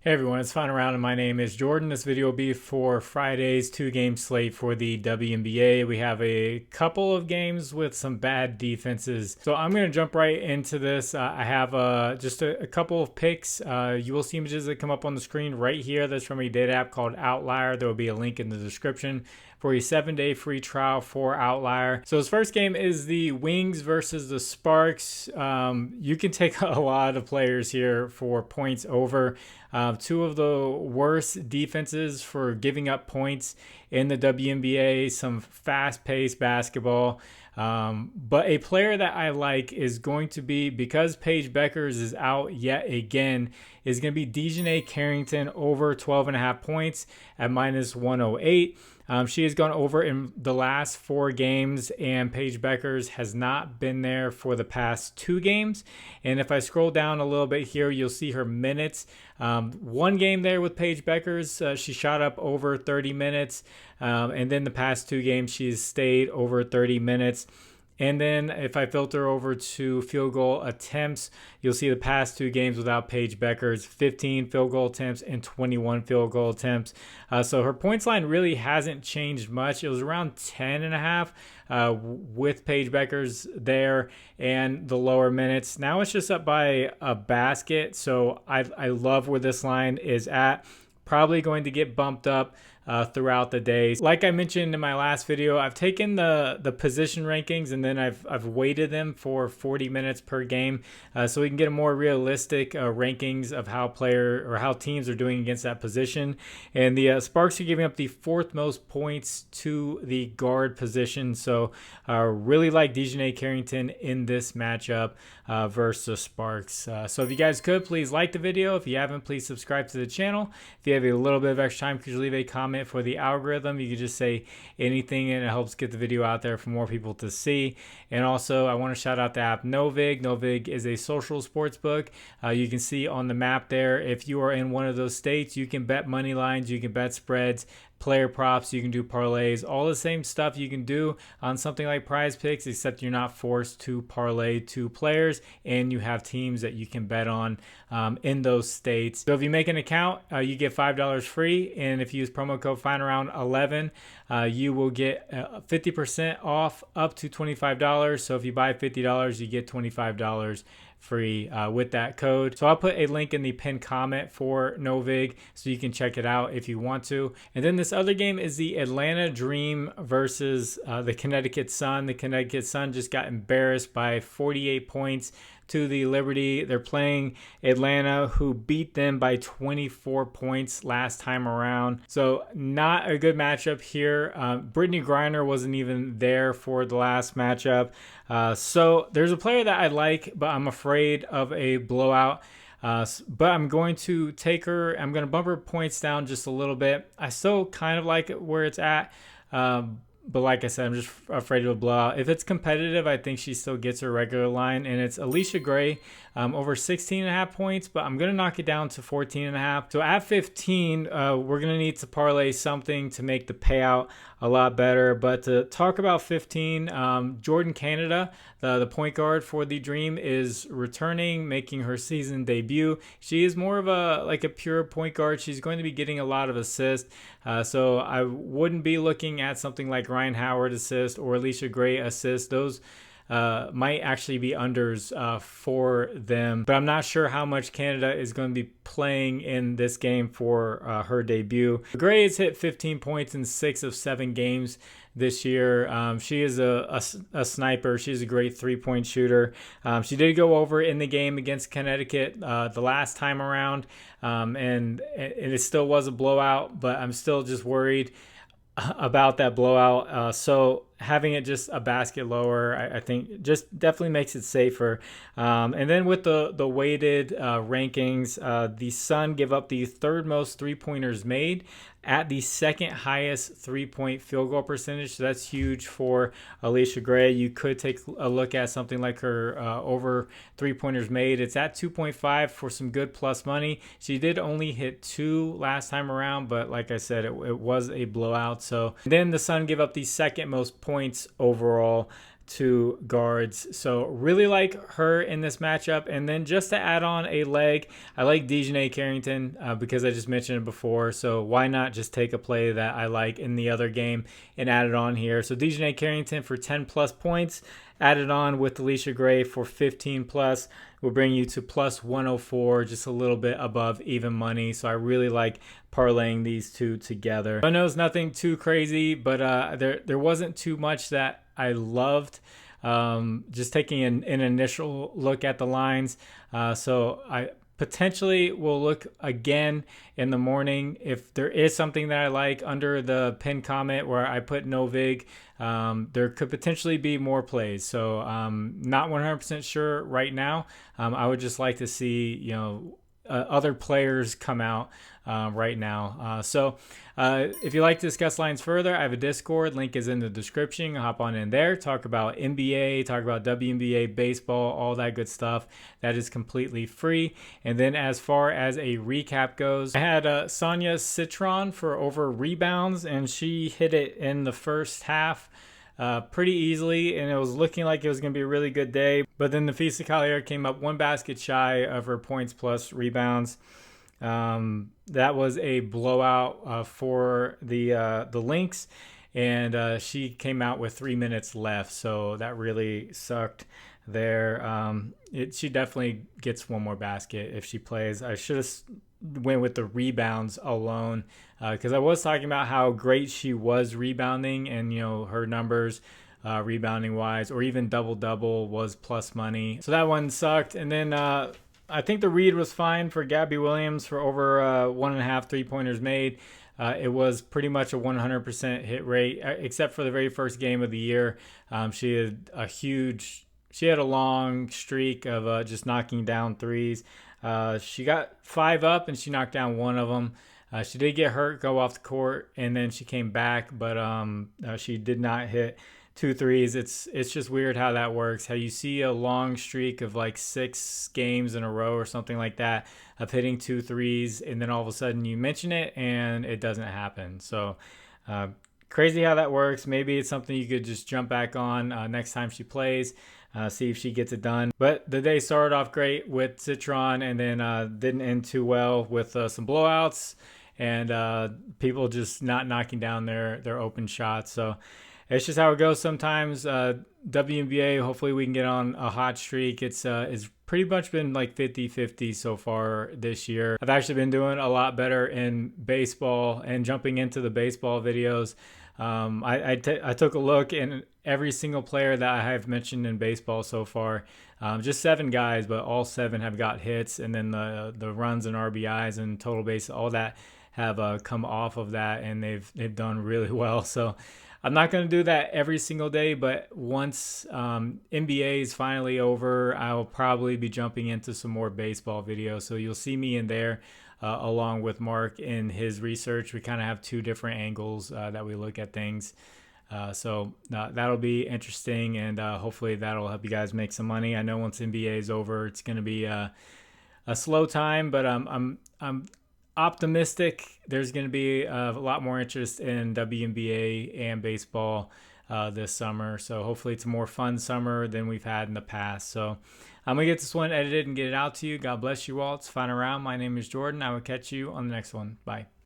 Hey everyone, it's Fun Around and my name is Jordan. This video will be for Friday's two-game slate for the WNBA. We have a couple of games with some bad defenses. So I'm going to jump right into this. I have just a couple of picks. You will see images that come up on the screen right here. That's from a data app called Outlier. There will be a link in the description for a 7-day free trial for Outlier. So this first game is the Wings versus the Sparks. You can take a lot of players here for points over. Two of the worst defenses for giving up points in the WNBA, some fast-paced basketball. But a player that I like is going to be, because Paige Beckers is out yet again, is going to be Dejanay Carrington over 12.5 points at -108. She has gone over in the last 4 games, and Paige Beckers has not been there for the past 2 games. And if I scroll down a little bit here, you'll see her minutes. One game there with Paige Beckers, she shot up over 30 minutes. And then the past 2 games, she's stayed over 30 minutes. And then if I filter over to field goal attempts, you'll see the past 2 games without Paige Beckers, 15 field goal attempts and 21 field goal attempts. So her points line really hasn't changed much. It was around 10.5 with Paige Beckers there and the lower minutes. Now it's just up by a basket. So I love where this line is at. Probably going to get bumped up throughout the day. Like I mentioned in my last video, I've taken the position rankings and then I've weighted them for 40 minutes per game, so we can get a more realistic rankings of how teams are doing against that position. And the Sparks are giving up the 4th most points to the guard position, so really like Dejanay Carrington in this matchup versus the Sparks. So if you guys could, please like the video. If you haven't, please subscribe to the channel. If you have a little bit of extra time, could you leave a comment for the algorithm? You could just say anything and it helps get the video out there for more people to see. And also I want to shout out the app Novig. Novig is a social sports book. You can see on the map there, if you are in one of those states, you can bet money lines, you can bet spreads, player props, you can do parlays, all the same stuff you can do on something like Prizepicks, except you're not forced to parlay 2 players and you have teams that you can bet on in those states. So if you make an account, you get $5 free, and if you use promo code FINDAROUND11, you will get 50% off up to $25. So if you buy $50, you get $25 free with that code. So I'll put a link in the pinned comment for Novig so you can check it out if you want to. And then this other game is the Atlanta Dream versus the Connecticut Sun. The Connecticut Sun just got embarrassed by 48 points to the Liberty. They're playing Atlanta, who beat them by 24 points last time around. So not a good matchup here. Brittany Griner wasn't even there for the last matchup. So there's a player that I like, but I'm afraid of a blowout. But I'm going to take her. I'm going to bump her points down just a little bit. I still kind of like it where it's at. But like I said, I'm just afraid of a blowout. If it's competitive, I think she still gets her regular line. And it's Alicia Gray over 16.5 points, but I'm going to knock it down to 14.5. So at 15, we're going to need to parlay something to make the payout a lot better. But to talk about 15, Jordan Canada, the point guard for the Dream, is returning, making her season debut. She is more of a pure point guard. She's going to be getting a lot of assists. So I wouldn't be looking at something like Ryan Howard assist or Alicia Gray assist. Those might actually be unders for them, but I'm not sure how much Canada is going to be playing in this game for her debut. Gray has hit 15 points in 6 of 7 games this year. She is a sniper. She's a great 3-point shooter. She did go over in the game against Connecticut the last time around, and it still was a blowout, but I'm still just worried about that blowout. So having it just a basket lower, I think just definitely makes it safer. And then with the weighted rankings, the Sun give up the 3rd most 3-pointers made at the 2nd highest 3-point field goal percentage. So that's huge for Alicia Gray. You could take a look at something like her over 3-pointers made. It's at 2.5 for some good plus money. She did only hit 2 last time around, but like I said, it was a blowout. So then the Sun give up the 2nd most points overall two guards. So really like her in this matchup. And then just to add on a leg, I like Dejanay Carrington because I just mentioned it before. So why not just take a play that I like in the other game and add it on here? So Dejanay Carrington for 10 plus points, added on with Alicia Gray for 15 plus, will bring you to plus 104, just a little bit above even money. So I really like parlaying these two together. I know it's nothing too crazy, but there wasn't too much that I loved. Just taking an initial look at the lines. So I potentially will look again in the morning. If there is something that I like under the pinned comment where I put Novig, there could potentially be more plays. So not 100% sure right now. I would just like to see, other players come out right now. So if you'd like to discuss lines further, I have a Discord. Link is in the description. Hop on in there. Talk about NBA, talk about WNBA, baseball, all that good stuff. That is completely free. And then as far as a recap goes, I had Sonia Citron for over rebounds, and she hit it in the first half pretty easily, and it was looking like it was going to be a really good day. But then the Nafisa Collier came up one basket shy of her points plus rebounds. That was a blowout for the Lynx, and she came out with 3 minutes left, so that really sucked there. She definitely gets one more basket if she plays. I should have went with the rebounds alone because I was talking about how great she was rebounding, and her numbers rebounding wise, or even double was plus money. So that one sucked. And then I think the read was fine for Gabby Williams for over 1.5 3-pointers made. It was pretty much a 100% hit rate, except for the very first game of the year. She had a long streak of just knocking down threes. She got 5 up and she knocked down one of them. She did get hurt, go off the court, and then she came back, but she did not hit 2 threes. It's just weird how that works. How you see a long streak of like 6 games in a row or something like that of hitting 2 threes, and then all of a sudden you mention it and it doesn't happen. So crazy how that works. Maybe it's something you could just jump back on next time she plays. See if she gets it done. But the day started off great with Citron, and then didn't end too well with some blowouts and people just not knocking down their open shots. So it's just how it goes sometimes. WNBA, hopefully we can get on a hot streak. It's pretty much been like 50-50 so far this year. I've actually been doing a lot better in baseball and jumping into the baseball videos. I took a look, and every single player that I have mentioned in baseball so far, just 7 guys, but all 7 have got hits, and then the runs and RBIs and total base, all that have come off of that, and they've done really well. So I'm not going to do that every single day, but once NBA is finally over, I'll probably be jumping into some more baseball videos. So you'll see me in there along with Mark in his research. We kind of have 2 different angles that we look at things. So that'll be interesting, and hopefully that'll help you guys make some money. I know once NBA is over, it's going to be a slow time, but I'm optimistic there's going to be a lot more interest in WNBA and baseball this summer. So hopefully it's a more fun summer than we've had in the past. So I'm going to get this one edited and get it out to you. God bless you all. It's fun around. My name is Jordan. I will catch you on the next one. Bye.